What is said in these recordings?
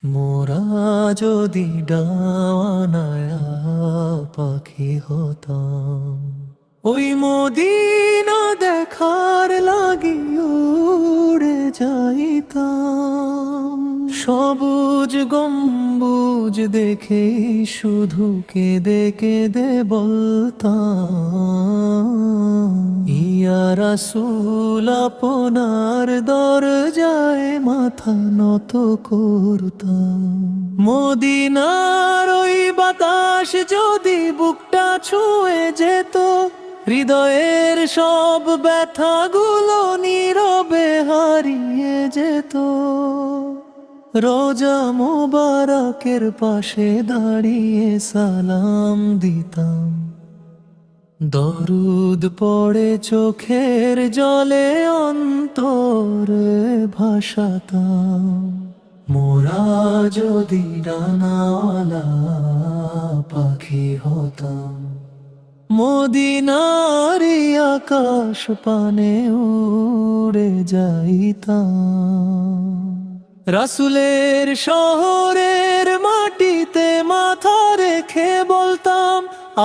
মোরা যদি ডানায়া পাখি হতাম, ওই মদিনা দেখার লাগি উড়ে যাইতাম। সবুজ গম্বুজ দেখে শুধু কেঁদে কেঁদে বলতাম, ইয়া রাসূল আপনার দরজায় মাথা নত করতাম। মদিনার ওই বাতাস যদি বুকটা ছুঁয়ে যেত, হৃদয়ের সব ব্যথাগুলো নীরবে হারিয়ে যেত। রোজা মুবারকের পাশে দাঁড়িয়ে সালাম দিতাম, দরুদ পড়ে চোখের জলে অন্তরে ভাসাতাম। মোরা যদি ডানাওয়ালা পাখি হতাম, মদিনারি আকাশ পানে উড়ে যাইতাম। রাসূলের শহরের মাটিতে মাথা রেখে বলতাম,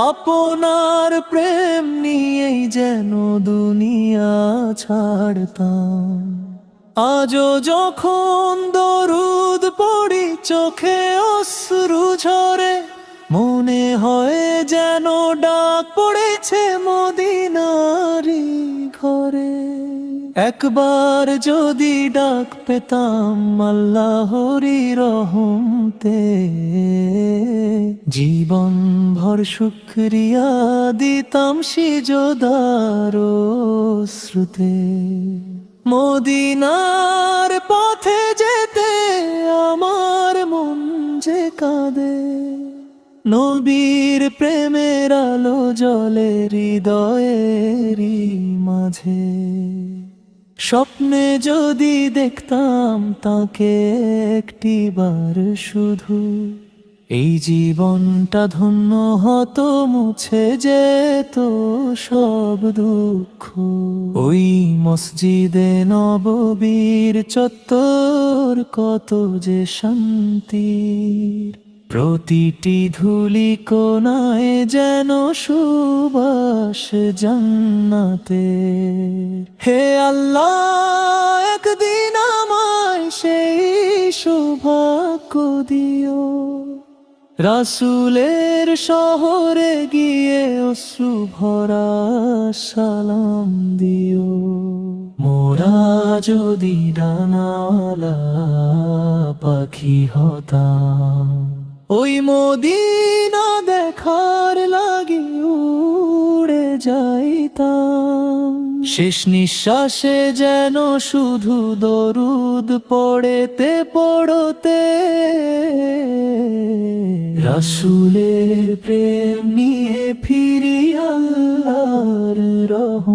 আপনার প্রেম নিয়েই যেন দুনিয়া ছাড়তাম। আজও যখন দরুদ পড়ি চোখে অশ্রু ঝরে, মনে হয় যেন ডাক পড়েছে মদিনারি ঘরে। একবার যদি ডাক পেতাম আল্লাহরি রহমতে, জীবন ভর শুকরিয়া দিতাম সিজদার শ্রুতে। মদিনার পথে যেতে আমার মন যে কাঁদে, নবীর প্রেমের আলো জ্বলে হৃদয়েরই মাঝে। স্বপ্নে যদি দেখতাম তাকে একটিবার শুধু, এই জীবনটা ধন্য হতো, মুছে যেত সব দুঃখ। ওই মসজিদে নববীর চত্বর কত যে শান্তির, প্রতিটি ধুলি কোনায় যেন সুবাস জান্নাতে। হে আল্লাহ, একদিন আমায় সেই সৌভাগ্য দিও, রাসূলের শহরে গিয়ে অশ্রু ভরা সালাম দিও। মোরা যদি ডানাওয়ালা পাখি হতাম, ওই মদিনা দেখার লাগি উড়ে যাইতাম। শেষ নিঃশ্বাসে যেন শুধু দরুদ পড়তে পড়তে রাসূলের প্রেম নিয়ে ফিরি আল্লাহর রহমতে।